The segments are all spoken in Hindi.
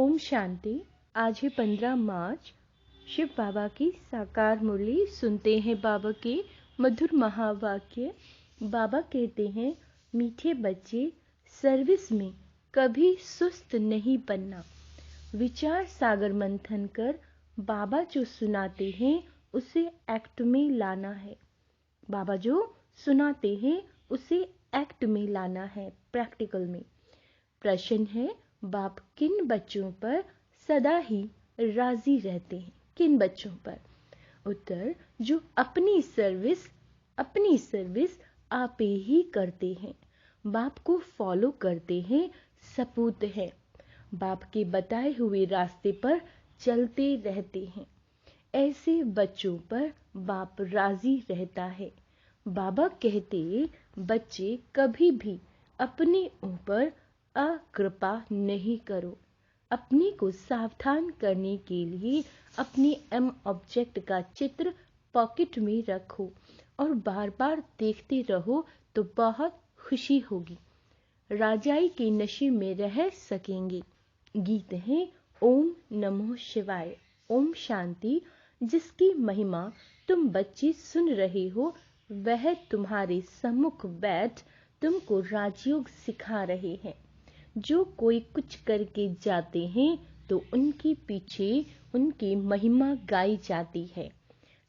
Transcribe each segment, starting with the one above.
ओम शांति। आज है 15 मार्च। शिव बाबा की साकार मुरली सुनते हैं। बाबा के मधुर महावाक्य। बाबा कहते हैं, मीठे बच्चे, सर्विस में कभी सुस्त नहीं बनना। विचार सागर मंथन कर बाबा जो सुनाते हैं उसे एक्ट में लाना है। बाबा जो सुनाते हैं उसे एक्ट में लाना है, प्रैक्टिकल में। प्रश्न है, बाप किन बच्चों पर सदा ही राजी रहते हैं? किन बच्चों पर? उत्तर, जो अपनी सर्विस आप ही करते हैं, बाप को फॉलो करते हैं, सपूत है, बाप के बताए हुए रास्ते पर चलते रहते हैं। ऐसे बच्चों पर बाप राजी रहता है। बाबा कहते, बच्चे कभी भी अपने ऊपर अकृपा नहीं करो। अपने को सावधान करने के लिए अपने एम ऑब्जेक्ट का चित्र पॉकेट में रखो और बार बार देखते रहो तो बहुत खुशी होगी। राजाई के नशे में रह सकेंगे। गीत है ओम नमो शिवाय। ओम शांति। जिसकी महिमा तुम बच्चे सुन रहे हो, वह तुम्हारे सम्मुख बैठ तुमको राजयोग सिखा रहे हैं। जो कोई कुछ करके जाते हैं तो उनके पीछे उनकी महिमा गाई जाती है।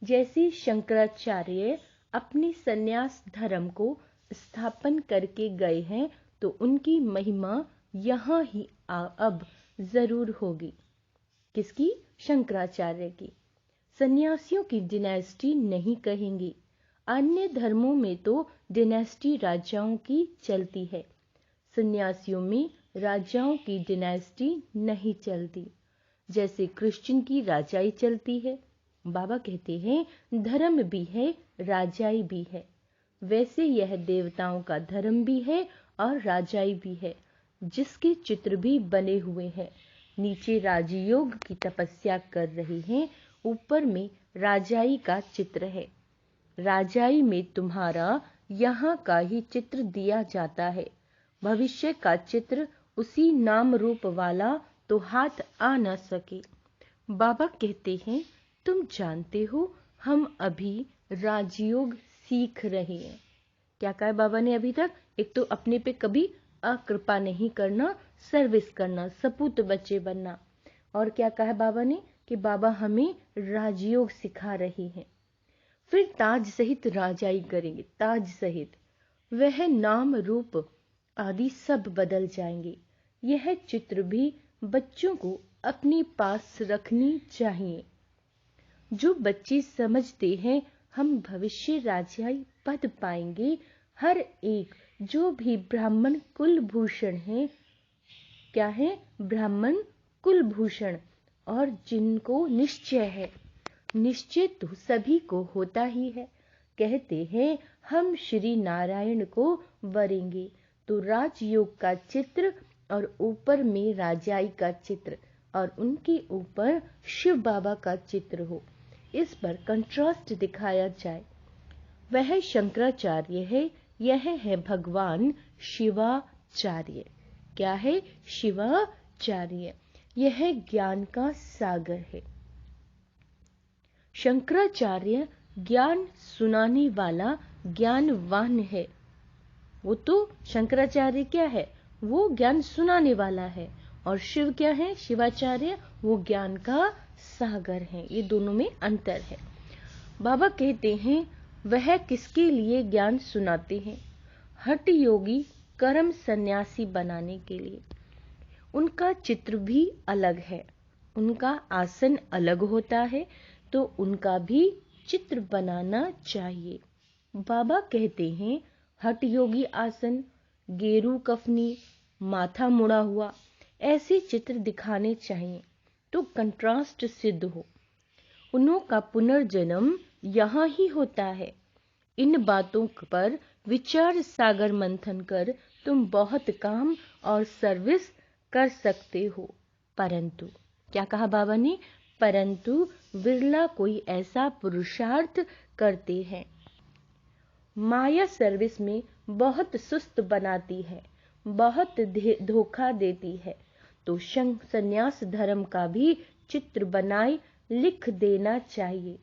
जैसे शंकराचार्य अपने संन्यास धर्म को स्थापन करके गए हैं तो उनकी महिमा यहाँ ही अब जरूर होगी। किसकी? शंकराचार्य की। सन्यासियों की डिनेस्टी नहीं कहेंगे। अन्य धर्मों में तो डिनेस्टी राजाओं की चलती है। सन्यासियों में राजाओं की डिनेस्टी नहीं चलती। जैसे क्रिश्चियन की राजाई चलती है। बाबा कहते हैं, धर्म भी है, राजाई भी है। वैसे यह देवताओं का धर्म भी है और राजाई भी है, जिसके चित्र भी बने हुए हैं। नीचे राजयोग की तपस्या कर रहे हैं, ऊपर में राजाई का चित्र है। राजाई में तुम्हारा यहाँ का ही चित्र दिया जाता है। भविष्य का चित्र उसी नाम रूप वाला तो हाथ आ न सके। बाबा कहते हैं, तुम जानते हो हम अभी राजयोग सीख रहे हैं। क्या कहा बाबा ने अभी तक? एक तो अपने पे कभी अकृपा नहीं करना, सर्विस करना, सपूत बच्चे बनना। और क्या कहा बाबा ने? कि बाबा हमें राजयोग सिखा रहे हैं। फिर ताज सहित राजाई करेंगे, ताज सहित। वह नाम रूप आदि सब बदल जाएंगे। यह चित्र भी बच्चों को अपने पास रखनी चाहिए। जो बच्चे समझते हैं हम भविष्य राजाई पद पाएंगे, हर एक जो भी ब्राह्मण कुलभूषण है, क्या है? ब्राह्मण कुलभूषण, और जिनको निश्चय है, निश्चय तो सभी को होता ही है। कहते हैं हम श्री नारायण को वरेंगे, तो राजयोग का चित्र और ऊपर में राजाई का चित्र और उनके ऊपर शिव बाबा का चित्र हो। इस पर कंट्रास्ट दिखाया जाए। वह शंकराचार्य है, यह है भगवान शिवाचार्य। क्या है? शिवाचार्य। यह ज्ञान का सागर है। शंकराचार्य ज्ञान सुनाने वाला ज्ञानवान है। वो तो शंकराचार्य क्या है? वो ज्ञान सुनाने वाला है। और शिव क्या है? शिवाचार्य, वो ज्ञान का सागर है। ये दोनों में अंतर है। बाबा कहते हैं, वह किसके लिए ज्ञान सुनाते हैं? हठ योगी कर्म सन्यासी बनाने के लिए। उनका चित्र भी अलग है, उनका आसन अलग होता है, तो उनका भी चित्र बनाना चाहिए। बाबा कहते हैं, हठ योगी आसन, गेरू कफनी, माथा मुड़ा हुआ, ऐसे चित्र दिखाने चाहिए तो कंट्रास्ट सिद्ध हो। उन्हों का पुनर्जन्म यहाँ ही होता है। इन बातों पर विचार सागर मंथन कर तुम बहुत काम और सर्विस कर सकते हो। परंतु क्या कहा बाबा ने? परंतु विरला कोई ऐसा पुरुषार्थ करते हैं। माया सर्विस में बहुत सुस्त बनाती है, बहुत धोखा देती है, तो संन्यास धर्म का भी चित्र बनाए लिख देना चाहिए।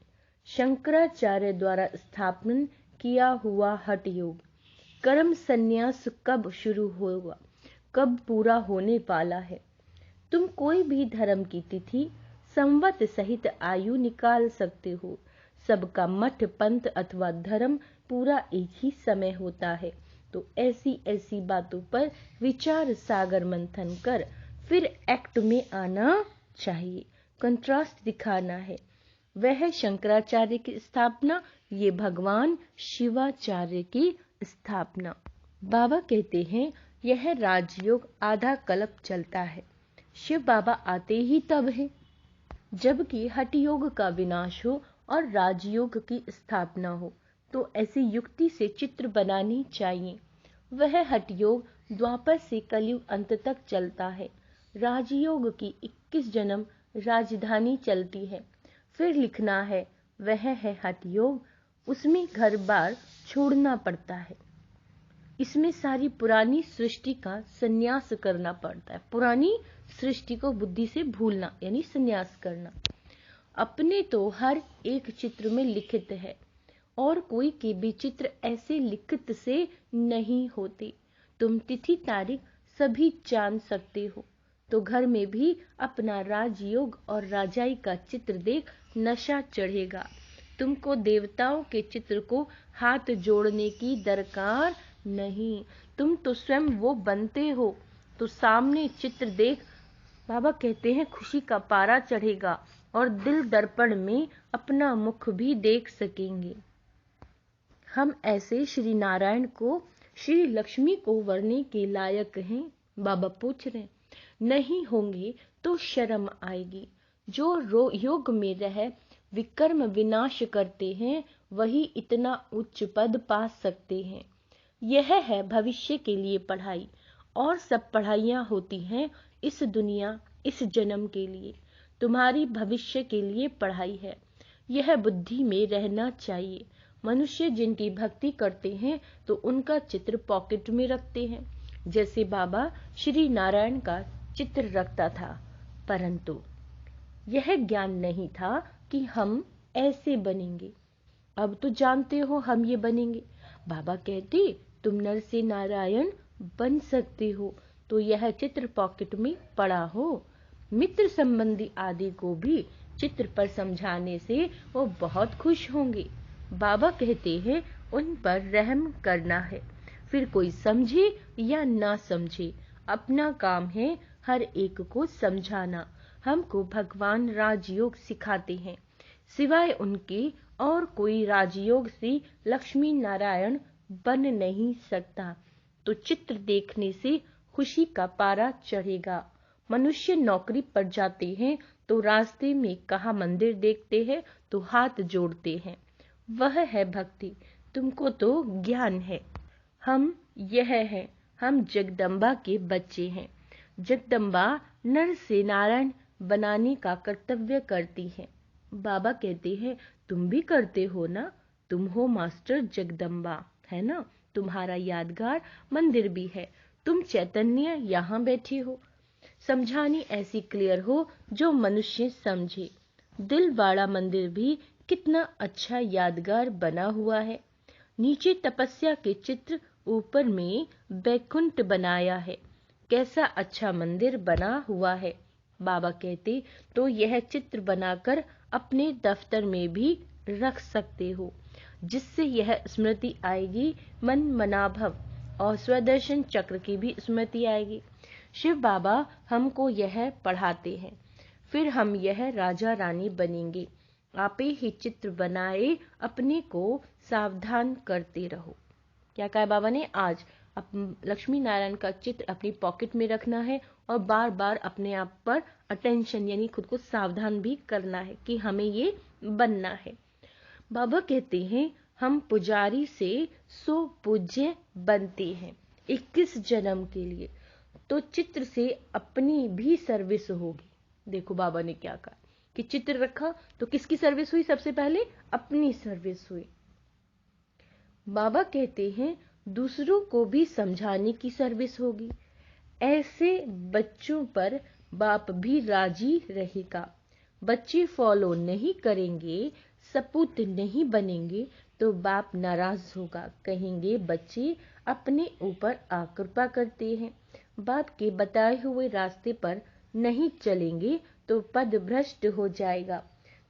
शंकराचार्य द्वारा स्थापन किया हुआ हठ योग, कर्म संन्यास कब शुरू होगा, कब पूरा होने वाला है। तुम कोई भी धर्म की तिथि संवत सहित आयु निकाल सकते हो। सबका मठ पंथ अथवा धर्म पूरा एक ही समय होता है। तो ऐसी ऐसी बातों पर विचार सागर मंथन कर फिर एक्ट में आना चाहिए, कंट्रास्ट दिखाना है। वह शंकराचार्य की स्थापना, ये भगवान शिवाचार्य की स्थापना। बाबा कहते हैं यह राजयोग आधा कल्प चलता है। शिव बाबा आते ही तब है जबकि हठ योग का विनाश हो और राजयोग की स्थापना हो। तो ऐसी युक्ति से चित्र बनानी चाहिए। वह हठ योग द्वापर से कलयुग अंत तक चलता है। राजयोग की 21 जन्म राजधानी चलती है। फिर लिखना है वह है हठ योग, उसमें घर बार छोड़ना पड़ता है। इसमें सारी पुरानी सृष्टि का संन्यास करना पड़ता है। पुरानी सृष्टि को बुद्धि से भूलना यानी संन्यास करना। अपने तो हर एक चित्र में लिखित है और कोई के भी चित्र ऐसे लिखित से नहीं होते। तुम तिथि तारीख सभी जान सकते हो। तो घर में भी अपना राजयोग और राजाई का चित्र देख नशा चढ़ेगा। तुमको देवताओं के चित्र को हाथ जोड़ने की दरकार नहीं, तुम तो स्वयं वो बनते हो। तो सामने चित्र देख बाबा कहते हैं खुशी का पारा चढ़ेगा और दिल दर्पण में अपना मुख भी देख सकेंगे। हम ऐसे श्री नारायण को, श्री लक्ष्मी को वरने के लायक हैं? बाबा पूछ रहे हैं। नहीं होंगे तो शर्म आएगी। जो योग में रह विकर्म विनाश करते हैं वही इतना उच्च पद पा सकते हैं। यह है भविष्य के लिए पढ़ाई, और सब पढ़ाइयाँ होती हैं इस दुनिया इस जन्म के लिए। तुम्हारी भविष्य के लिए पढ़ाई है, यह बुद्धि में रहना चाहिए। मनुष्य जिनकी भक्ति करते हैं तो उनका चित्र पॉकेट में रखते हैं, जैसे बाबा श्री नारायण का चित्र रखता था। परंतु यह ज्ञान नहीं था कि हम ऐसे बनेंगे। अब तो जानते हो हम ये बनेंगे। बाबा कहते तुम नर से नारायण बन सकते हो, तो यह चित्र पॉकेट में पड़ा हो। मित्र संबंधी आदि को भी चित्र पर समझाने से वो बहुत खुश होंगे। बाबा कहते हैं उन पर रहम करना है, फिर कोई समझे या ना समझे अपना काम है हर एक को समझाना। हमको भगवान राजयोग सिखाते हैं, सिवाय उनके और कोई राजयोग से लक्ष्मी नारायण बन नहीं सकता। तो चित्र देखने से खुशी का पारा चढ़ेगा। मनुष्य नौकरी पर जाते हैं तो रास्ते में कहाँ मंदिर देखते हैं तो हाथ जोड़ते हैं, वह है भक्ति। तुमको तो ज्ञान है। हम यह है, हम जगदम्बा के बच्चे हैं। जगदम्बा नर से नारायण बनाने का कर्तव्य करती है। बाबा कहते हैं तुम भी करते हो ना, तुम हो मास्टर जगदम्बा, है ना। तुम्हारा यादगार मंदिर भी है, तुम चैतन्य यहाँ बैठे हो। समझानी ऐसी क्लियर हो जो मनुष्य समझे। दिलवाड़ा मंदिर भी कितना अच्छा यादगार बना हुआ है। नीचे तपस्या के चित्र, ऊपर में बैकुंठ बनाया है। कैसा अच्छा मंदिर बना हुआ है। बाबा कहते तो यह चित्र बनाकर अपने दफ्तर में भी रख सकते हो, जिससे यह स्मृति आएगी। मन मनाभव और स्वदर्शन चक्र की भी स्मृति आएगी। शिव बाबा हमको यह पढ़ाते हैं, फिर हम यह राजा रानी बनेंगे। आपे ही चित्र बनाए अपने को सावधान करते रहो। क्या कहा बाबा ने? आज लक्ष्मी नारायण का चित्र अपनी पॉकेट में रखना है और बार बार अपने आप पर अटेंशन यानी खुद को सावधान भी करना है कि हमें ये बनना है। बाबा कहते हैं हम पुजारी से 100 पूज्य बनते हैं 21 जन्म के लिए, तो चित्र से अपनी भी सर्विस होगी। देखो बाबा ने क्या कहा कि चित्र रखा तो किसकी सर्विस हुई? सबसे पहले अपनी सर्विस हुई। बाबा कहते हैं दूसरों को भी समझाने की सर्विस होगी। ऐसे बच्चों पर बाप भी राजी रहेगा। बच्चे फॉलो नहीं करेंगे, सपूत नहीं बनेंगे तो बाप नाराज होगा, कहेंगे बच्चे अपने ऊपर कृपा करते हैं। बाप के बताए हुए रास्ते पर नहीं चलेंगे तो पद भ्रष्ट हो जाएगा।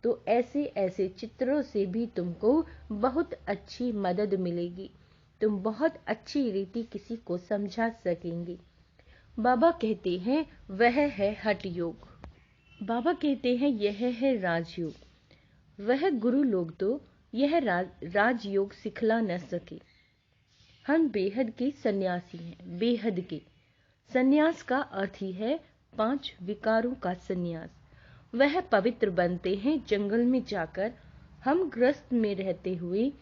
तो ऐसे ऐसे चित्रों से भी तुमको बहुत अच्छी मदद मिलेगी, तुम बहुत अच्छी रीति किसी को समझा सकेंगे। बाबा कहते हैं वह है हठ योग। बाबा कहते हैं यह है राजयोग। वह गुरु लोग तो यह राजयोग सिखला न सके। हम बेहद के सन्यासी हैं, बेहद के। सन्यास का अर्थ ही है 5 विकारों का सन्यास। वह पवित्र बनते हैं जंगल में जाकर। हम गृहस्थ में रहते हुए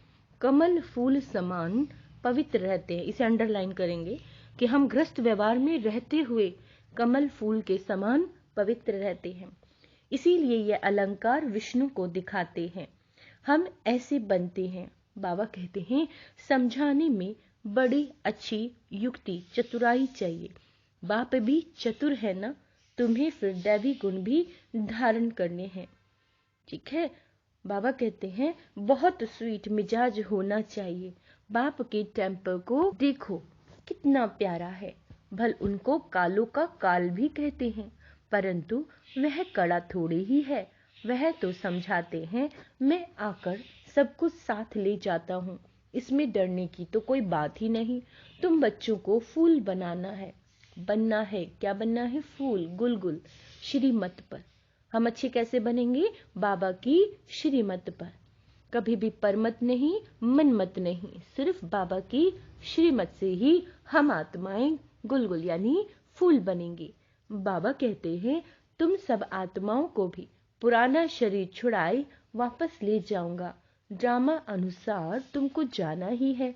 कमल फूल समान पवित्र रहते हैं। इसे अंडरलाइन करेंगे कि हम गृहस्थ व्यवहार में रहते हुए कमल फूल के समान पवित्र रहते हैं। इसीलिए ये अलंकार विष्णु को दिखाते हैं। हम ऐसे बनते हैं। बाबा कहते हैं समझाने में बड़ी अच्छी युक्ति चतुराई चाहिए। बाप भी चतुर है ना, तुम्हें फिर दैवी गुण भी धारण करने हैं। ठीक है। बाबा कहते हैं बहुत स्वीट मिजाज होना चाहिए। बाप के टेम्पर को देखो कितना प्यारा है। भल उनको कालों का काल भी कहते हैं, परंतु वह कड़ा थोड़ी ही है। वह तो समझाते हैं मैं आकर सब कुछ साथ ले जाता हूँ, इसमें डरने की तो कोई बात ही नहीं। तुम बच्चों को फूल बनना है। क्या बनना है? फूल, गुलगुल, श्रीमत पर। हम अच्छे कैसे बनेंगे? बाबा की श्रीमत पर। कभी भी परमत नहीं, मनमत नहीं, सिर्फ बाबा की श्रीमत से ही हम आत्माएं गुलगुल यानी फूल बनेंगे। बाबा कहते हैं तुम सब आत्माओं को भी पुराना शरीर छुड़ाए वापस ले जाऊंगा। ड्रामा अनुसार तुमको जाना ही है।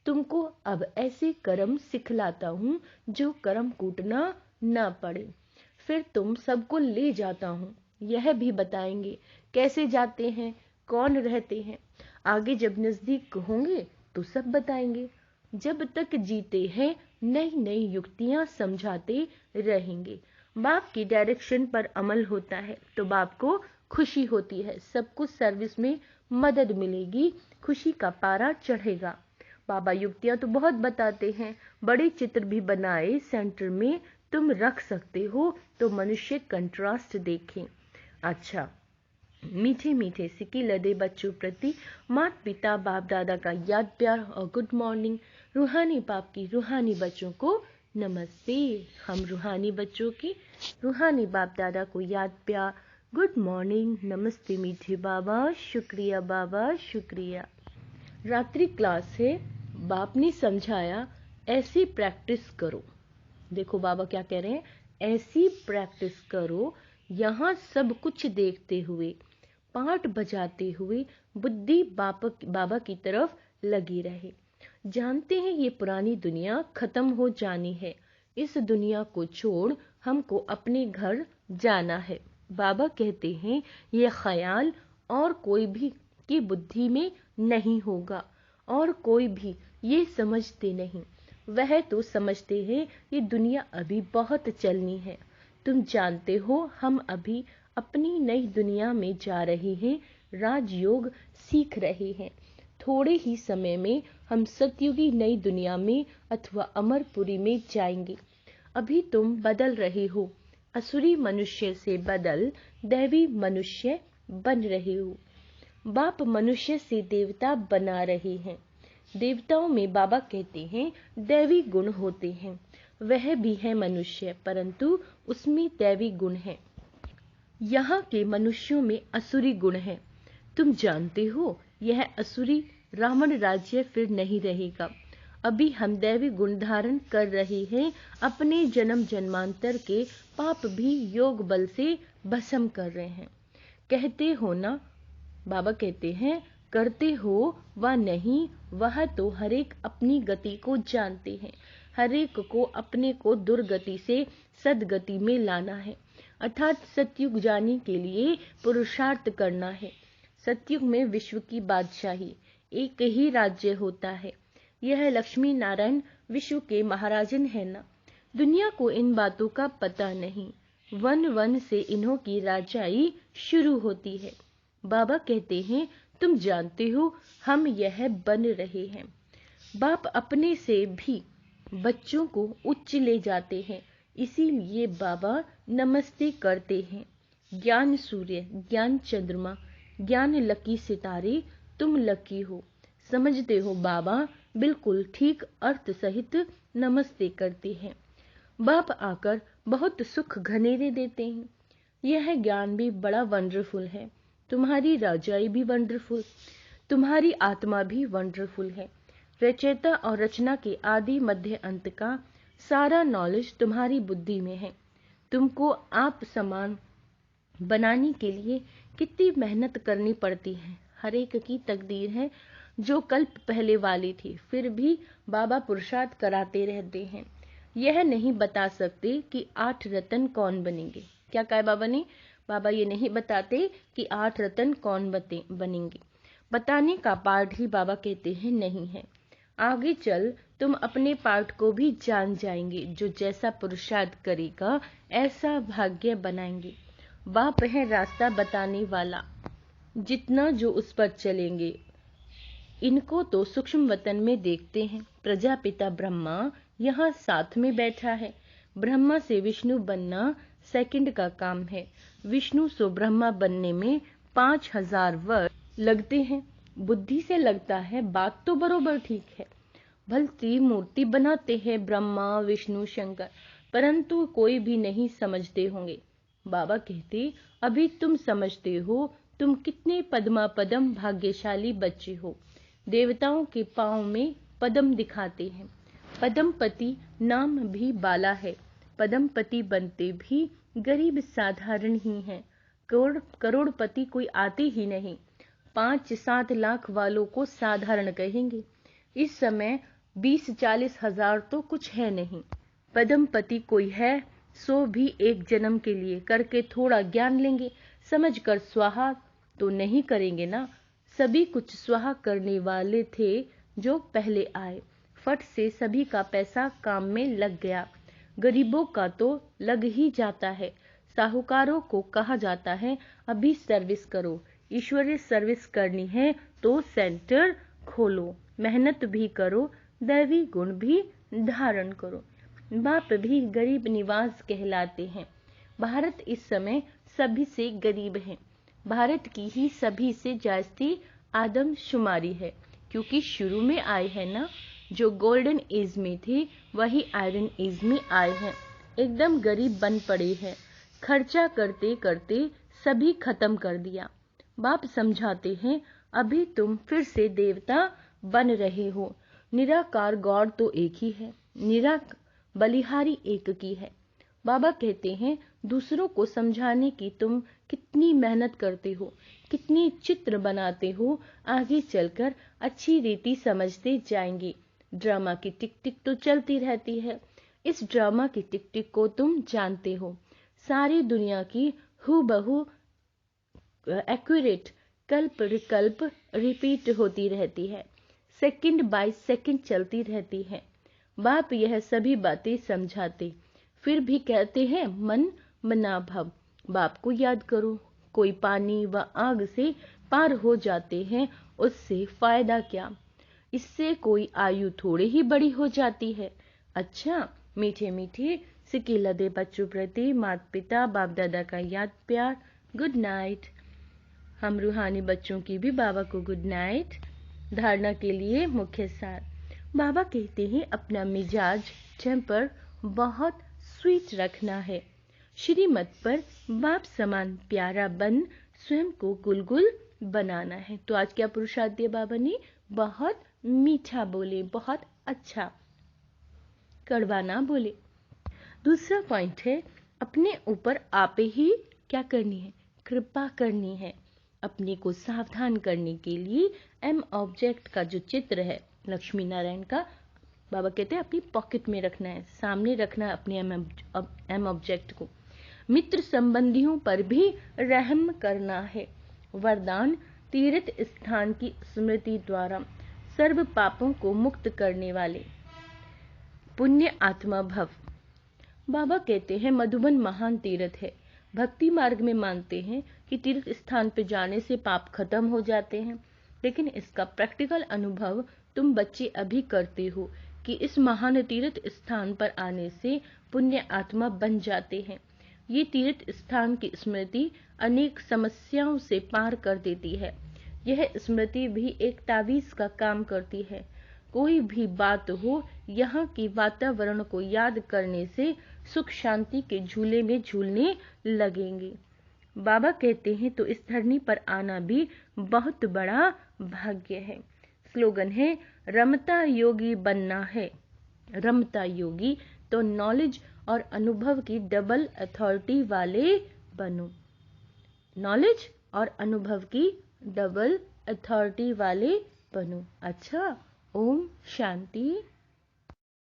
तुमको अब ऐसे कर्म सिखलाता हूँ जो कर्म कूटना ना पड़े। फिर तुम सबको ले जाता हूँ, यह भी बताएंगे कैसे जाते हैं, कौन रहते हैं। आगे जब नजदीक होंगे तो सब बताएंगे। जब तक जीते हैं नई नई युक्तियां समझाते रहेंगे। बाप की डायरेक्शन पर अमल होता है तो बाप को खुशी होती है, सब कुछ सर्विस में मदद मिलेगी, खुशी का पारा चढ़ेगा। बाबा युक्तियां तो बहुत बताते हैं, बड़े चित्र भी बनाए सेंटर में तुम रख सकते हो तो मनुष्य कंट्रास्ट देखें। अच्छा, मीठे मीठे सिक्के लदे बच्चों प्रति माता पिता बाप दादा का याद प्यार और गुड मॉर्निंग। रूहानी बाप की रूहानी बच्चों को नमस्ते। हम रूहानी बच्चों की रूहानी बाप दादा को याद प्यार, गुड मॉर्निंग, नमस्ते मीठे बाबा, शुक्रिया बाबा, शुक्रिया। रात्रि क्लास है। बाप ने समझाया ऐसी प्रैक्टिस करो। देखो बाबा क्या कह रहे हैं, ऐसी प्रैक्टिस करो यहाँ सब कुछ देखते हुए, पाठ बजाते हुए बुद्धि बाबा की तरफ लगी रहे। जानते हैं ये पुरानी दुनिया खत्म हो जानी है, इस दुनिया को छोड़ हमको अपने घर जाना है। बाबा कहते हैं ये ख्याल और कोई भी की बुद्धि में नहीं होगा, और कोई भी ये समझते नहीं। वह तो समझते हैं ये दुनिया अभी बहुत चलनी है। तुम जानते हो हम अभी अपनी नई दुनिया में जा रहे हैं, राजयोग सीख रहे हैं। थोड़े ही समय में हम सतयुगी नई दुनिया में अथवा अमरपुरी में जाएंगे। अभी तुम बदल रहे हो, असुरी मनुष्य से बदल दैवी मनुष्य बन रहे हो। बाप मनुष्य से देवता बना रहे हैं। देवताओं में बाबा कहते हैं दैवी गुण होते हैं, वह भी है मनुष्य, परंतु उसमें दैवी गुण है। यहाँ के मनुष्यों में असुरी गुण है। तुम जानते हो यह असुरी रावण राज्य फिर नहीं रहेगा। अभी हम दैवी गुण धारण कर रहे हैं, अपने जन्म जन्मांतर के पाप भी योग बल से भस्म कर रहे हैं। कहते हो ना, बाबा कहते हैं करते हो व नहीं, वह तो हरेक अपनी गति को जानते हैं। हरेक को अपने को दुर्गति से सदगति में लाना है, अर्थात सतयुग जाने के लिए पुरुषार्थ करना है। सतयुग में विश्व की बादशाही, एक ही राज्य होता है। यह लक्ष्मी नारायण विश्व के महाराजन है ना। दुनिया को इन बातों का पता नहीं। वन वन से इन्हों की राजाई शुरू होती है। बाबा कहते हैं, तुम जानते हो हम यह बन रहे हैं। बाप अपने से भी बच्चों को उच्च ले जाते हैं, इसीलिए बाबा नमस्ते करते हैं। ज्ञान सूर्य, ज्ञान चंद्रमा, ज्ञान लकी सितारे, तुम लकी हो। समझते हो बाबा बिल्कुल ठीक अर्थ सहित नमस्ते करते हैं। बाप आकर बहुत सुख घनेरे देते हैं। यह ज्ञान भी बड़ा वंडरफुल है। तुम्हारी राजाई भी वंडरफुल, तुम्हारी आत्मा भी वंडरफुल है। रचयिता और रचना के आदि मध्य अंत का सारा नॉलेज तुम्हारी बुद्धि में है। तुमको आप समान बनाने के लिए कितनी मेहनत करनी पड़ती है। हर एक की तकदीर है जो कल्प पहले वाली थी, फिर भी बाबा पुरुषार्थ कराते रहते हैं। यह नहीं बता सकते कि 8 रतन कौन बनेंगे। क्या कहा बाबा ने? बाबा ये नहीं बताते कि 8 रतन कौन बनेंगे। बताने का पार्ट ही बाबा कहते हैं नहीं है। आगे चल तुम अपने पार्ट को भी जान जाएंगे। जो जैसा पुरुषार्थ करेगा ऐसा भाग्य बनाएंगे। बाप है रास्ता बताने वाला, जितना जो उस पर चलेंगे। इनको तो सूक्ष्म वतन में देखते हैं। प्रजापिता ब्रह्मा यहाँ साथ में बैठा है। ब्रह्मा से विष्णु बनना सेकंड का काम है। विष्णु से ब्रह्मा बनने में 5000 वर्ष लगते हैं। बुद्धि से लगता है बात तो बरोबर ठीक है। भलती मूर्ति बनाते हैं ब्रह्मा विष्णु शंकर, परंतु कोई भी नहीं समझते होंगे। बाबा कहते, अभी तुम समझते हो। तुम कितने पद्म भाग्यशाली बच्चे हो। देवताओं के पांव में पद्म दिखाते हैं। पद्मपति नाम भी बाला है। पद्मपति बनते भी गरीब साधारण ही हैं। करोड़पति कोई आते ही नहीं। 5-7 लाख वालों को साधारण कहेंगे। इस समय 20-40 हजार तो कुछ है नहीं। पद्मपति कोई है सो भी एक जन्म के लिए करके थोड़ा ज्ञान लेंगे, समझकर स्वाहा तो नहीं करेंगे ना। सभी कुछ स्वाहा करने वाले थे जो पहले आए। फट से सभी का पैसा काम में लग गया। गरीबों का तो लग ही जाता है। साहूकारों को कहा जाता है अभी सर्विस करो। ईश्वरीय सर्विस करनी है तो सेंटर खोलो, मेहनत भी करो, दैवी गुण भी धारण करो। बाप भी गरीब निवास कहलाते हैं। भारत इस समय सभी से गरीब है। भारत की ही सभी से जास्ती आदमशुमारी है, क्योंकि शुरू में आए हैं ना। जो गोल्डन एज में थे वही आयरन एज में आए हैं। एकदम गरीब बन पड़े हैं। खर्चा करते करते सभी खत्म कर दिया। बाप समझाते हैं अभी तुम फिर से देवता बन रहे हो। निराकार गॉड तो एक ही है, बलिहारी एक की है। बाबा कहते हैं दूसरों को समझाने की तुम कितनी मेहनत करते हो, कितनी चित्र बनाते हो, आगे चलकर अच्छी रीति समझते जाएंगे। ड्रामा की टिक टिक तो चलती रहती है। इस ड्रामा की टिक टिक को तुम जानते हो। सारी दुनिया की हूबहू एक्यूरेट कल्प विकल्प रिपीट होती रहती है, सेकंड बाय सेकंड चलती रहती है। बाप यह सभी बातें समझाते फिर भी कहते हैं मन मना भव। बाप को याद करो। कोई पानी व आग से पार हो जाते हैं, उससे फायदा क्या? इससे कोई आयु थोड़ी ही बड़ी हो जाती है। अच्छा, मीठे मीठे सिक्के लदे बच्चों प्रति माता पिता बाप दादा का याद प्यार। Good night. हम रूहानी बच्चों की भी बाबा को गुड नाइट। धारणा के लिए मुख्य सार। बाबा कहते हैं अपना मिजाज टेम्पर बहुत स्वीट रखना है। श्रीमत पर बाप समान प्यारा बन स्वयं को गुलगुल बनाना है। तो आज क्या पुरुषार्थ दिया बाबा ने? बहुत मीठा बोले, बहुत अच्छा, कड़वा ना बोले। दूसरा पॉइंट है अपने ऊपर आप ही क्या करनी है? कृपा करनी है। अपने को सावधान करने के लिए एम ऑब्जेक्ट का जो चित्र है लक्ष्मी नारायण का, बाबा कहते हैं अपनी पॉकेट में रखना है, सामने रखना है अपने एम ऑब्जेक्ट को। मित्र संबंधियों पर भी रहम करना है। वरदान तीर्थ स्थान की स्मृति द्वारा सर्व पापों को मुक्त करने वाले। पुण्य आत्मा भव। बाबा कहते हैं मधुबन महान तीर्थ है। भक्ति मार्ग में मानते हैं कि तीर्थ स्थान पर जाने से पाप खत्म हो जाते हैं, लेकिन इसका प्रैक्टिकल अनुभव तुम बच्चे अभी करते हो कि इस महान तीर्थ स्थान पर आने से पुण्य आत्मा बन जाते हैं। ये तीर्थ स्थान की स्मृति अनेक समस्याओं से पार कर देती है। यह स्मृति भी एक तावीज का काम करती है। कोई भी बात हो, यहाँ के वातावरण को याद करने से सुख शांति के झूले में झूलने लगेंगे। बाबा कहते हैं तो इस धरनी पर आना भी बहुत बड़ा भाग्य है। स्लोगन है रमता योगी बनना है। रमता योगी तो नॉलेज और अनुभव की डबल अथॉरिटी वाले बनो। नॉलेज और अनुभव की डबल अथॉरिटी वाले बनो। अच्छा, ओम शांति।